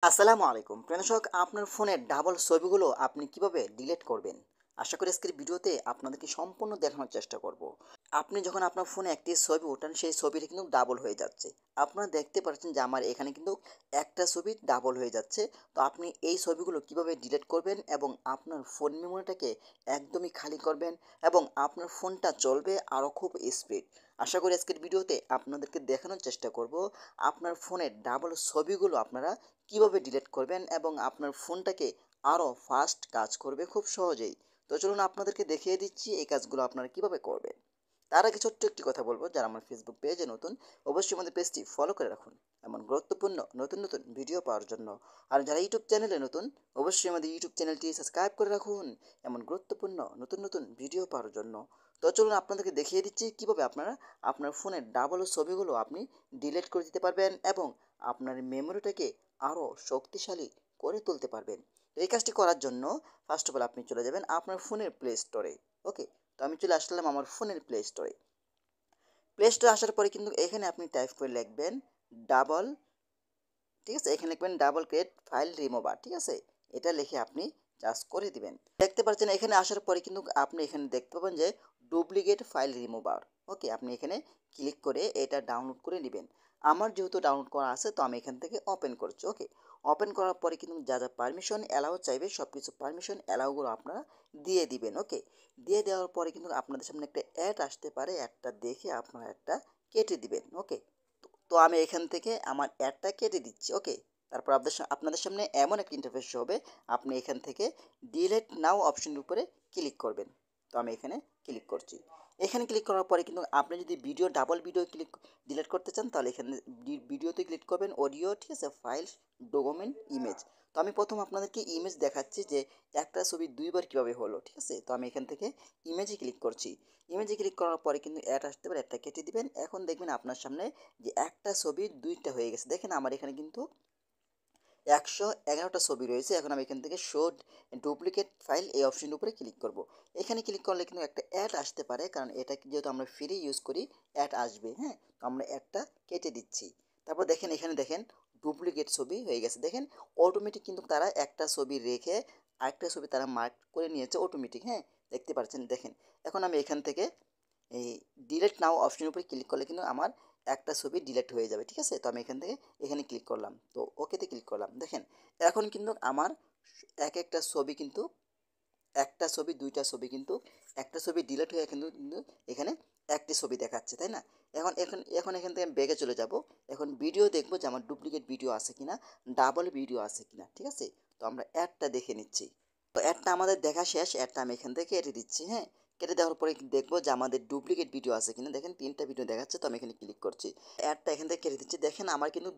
আসসালামু আলাইকুম প্রিয় দর্শক, আপনার ফোনের ডাবল ছবিগুলো আপনি কিভাবে ডিলিট করবেন? আশা করি আজকের ভিডিওতে আপনাদেরকে সম্পূর্ণ দেখানোর চেষ্টা করব। আপনি যখন আপনার ফোনে একটি ছবি ওঠান সেই ছবিটা কিন্তু ডাবল হয়ে যাচ্ছে। আপনারা দেখতে পাচ্ছেন যে আমার এখানে কিন্তু একটা ছবি ডাবল হয়ে যাচ্ছে। তো আপনি এই ছবিগুলো কিভাবে ডিলিট করবেন এবং আপনার ফোন মেমোরিটাকে একদমই খালি করবেন এবং আপনার ফোনটা চলবে আরও খুব স্পিড। আশা করি আজকের ভিডিওতে আপনাদেরকে দেখানোর চেষ্টা করব আপনার ফোনের ডাবল ছবিগুলো আপনারা কিভাবে ডিলিট করবেন এবং আপনার ফোনটাকে আরও ফাস্ট কাজ করবে খুব সহজেই। তো চলুন আপনাদেরকে দেখিয়ে দিচ্ছি এই কাজগুলো আপনারা কিভাবে করবেন। তার আগে ছোট্ট একটি কথা বলবো, যারা আমার ফেসবুক পেজে নতুন অবশ্যই আমাদের পেজটি ফলো করে রাখুন এমন গুরুত্বপূর্ণ নতুন নতুন ভিডিও পাওয়ার জন্য। আর যারা ইউটিউব চ্যানেলে নতুন অবশ্যই আমাদের ইউটিউব চ্যানেলটি সাবস্ক্রাইব করে রাখুন এমন গুরুত্বপূর্ণ নতুন নতুন ভিডিও পাওয়ার জন্য। তো চলুন আপনাদেরকে দেখিয়ে দিচ্ছি কিভাবে আপনারা আপনার ফোনের ডাবল ছবিগুলো আপনি ডিলিট করে দিতে পারবেন এবং আপনার মেমোরিটাকে আরও শক্তিশালী করে তুলতে পারবেন। তো এই কাজটি করার জন্য ফার্স্ট অফ অল আপনি চলে যাবেন আপনার ফোনের প্লে স্টোরে। ওকে, তো আমি চলে আসলাম আমার ফোনের প্লে স্টোরে। প্লে স্টোরে আসার পরে কিন্তু এখানে আপনি টাইপ করে লিখবেন ডাবল, ঠিক আছে, এখানে লিখবেন ডাবল ক্রিয়েট ফাইল রিমুভার, ঠিক আছে, এটা লিখে আপনি চার্জ করে দিবেন। দেখতে পাচ্ছেন এখানে আসার পরে কিন্তু আপনি এখানে দেখতে পাবেন যে ডুপ্লিকেট ফাইল রিমুভার। ওকে, আপনি এখানে ক্লিক করে এটা ডাউনলোড করে নেবেন। আমার যেহেতু ডাউনলোড করা আছে তো আমি এখান থেকে ওপেন করছি। ওকে, ওপেন করার পরে কিন্তু যা যা পারমিশন অ্যালাউ চাইবে সব কিছু পারমিশন অ্যালাউগুলো আপনারা দিয়ে দিবেন। ওকে, দিয়ে দেওয়ার পরে কিন্তু আপনাদের সামনে একটা অ্যাড আসতে পারে, অ্যাডটা দেখে আপনারা অ্যাডটা কেটে দিবেন। ওকে, তো আমি এখান থেকে আমার অ্যাডটা কেটে দিচ্ছি। ওকে, তারপর আপনাদের সামনে এমন একটা ইন্টারফেস হবে, আপনি এখান থেকে ডিলেট নাও অপশনের উপরে ক্লিক করবেন। তো আমি এখানে ক্লিক করছি। এখানে ক্লিক করার পরে কিন্তু আপনি যদি video double video click delete করতে চান তাহলে এখানে ভিডিওতে ক্লিক করবেন, অডিও, ঠিক আছে, ফাইল, ডকুমেন্ট, ইমেজ। তো আমি প্রথম আপনাদেরকে ইমেজ দেখাচ্ছি যে একটা ছবি দুইবার কীভাবে হলো, ঠিক আছে। তো আমি এখান থেকে ইমেজে ক্লিক করছি। ইমেজে ক্লিক করার পরে কিন্তু অ্যাড আসতে পারে, অ্যাডটা কেটে দিবেন। এখন দেখবেন আপনার সামনে যে একটা ছবি দুইটা হয়ে গেছে। দেখেন আমার এখানে কিন্তু 111টা ছবি রয়েছে। এখন আমি এখান থেকে শো ডুপ্লিকেট ফাইল এই অপশনের উপরে ক্লিক করব। এখানে ক্লিক করলে কিন্তু একটা অ্যাড আসতে পারে, কারণ এটা যেহেতু আমরা ফ্রি ইউজ করি অ্যাড আসবে। হ্যাঁ, তো আমরা অ্যাডটা কেটে দিচ্ছি। তারপর দেখেন এখানে দেখেন ডুপ্লিকেট ছবি হয়ে গেছে। দেখেন অটোমেটিক কিন্তু তারা একটা ছবি রেখে আরেকটা ছবি তারা মার্ক করে নিয়েছে অটোমেটিক। হ্যাঁ, দেখতে পাচ্ছেন। দেখেন এখন আমি এখান থেকে এই ডিলিট নাও অপশনের উপরে ক্লিক করলে কিন্তু আমার একটা ছবি ডিলিট হয়ে যাবে, ঠিক আছে। তো আমি এখান থেকে এখানে ক্লিক করলাম, তো ওকেতে ক্লিক করলাম। দেখেন এখন কিন্তু আমার এক একটা ছবি কিন্তু একটা ছবি দুইটা ছবি কিন্তু একটা ছবি ডিলিট হয়ে কিন্তু কিন্তু এখানে একটি ছবি দেখাচ্ছে, তাই না। এখন এখন এখন এখান থেকে ব্যাগে চলে যাব। এখন ভিডিও দেখবো যে আমার ডুপ্লিকেট ভিডিও আছে কিনা, ডাবল ভিডিও আছে কিনা, ঠিক আছে। তো আমরা অ্যাডটা দেখে নিচ্ছি। তো অ্যাডটা আমাদের দেখা শেষ, অ্যাডটা আমি এখান থেকে কেটে দিচ্ছি। হ্যাঁ, কেটে দেওয়ার পরে দেখবো যে আমাদের ডুপ্লিকেট ভিডিও আছে কিনা। দেখেন 3টা ভিডিও দেখাচ্ছে, তো আমি এখানে ক্লিক করছি। অ্যাডটা এখান থেকে কেটে দিচ্ছি। দেখেন আমার কিন্তু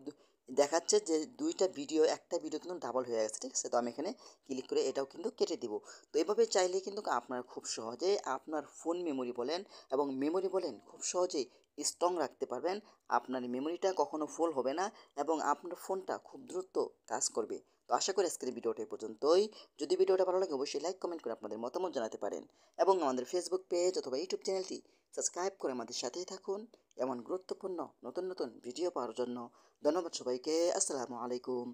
দেখাচ্ছে যে দুইটা ভিডিও, একটা ভিডিও কিন্তু ডাবল হয়ে গেছে, ঠিক আছে। তো আমি এখানে ক্লিক করে এটাও কিন্তু কেটে দিব। তো এভাবে চাইলে কিন্তু আপনারা খুব সহজে আপনার ফোন মেমোরি বলেন এবং মেমোরি বলেন খুব সহজেই স্ট্রং রাখতে পারবেন। আপনার মেমোরিটা কখনো ফুল হবে না এবং আপনার ফোনটা খুব দ্রুত কাজ করবে। তো আশা করি আজকের ভিডিওটা এই পর্যন্তই। যদি ভিডিওটা ভালো লাগে অবশ্যই লাইক কমেন্ট করে আপনাদের মতামত জানাতে পারেন এবং আমাদের ফেসবুক পেজ অথবা ইউটিউব চ্যানেলটি সাবস্ক্রাইব করে আমাদের সাথেই থাকুন এমন গুরুত্বপূর্ণ নতুন নতুন ভিডিও পাওয়ার জন্য। ধন্যবাদ সবাইকে। আসসালামু আলাইকুম।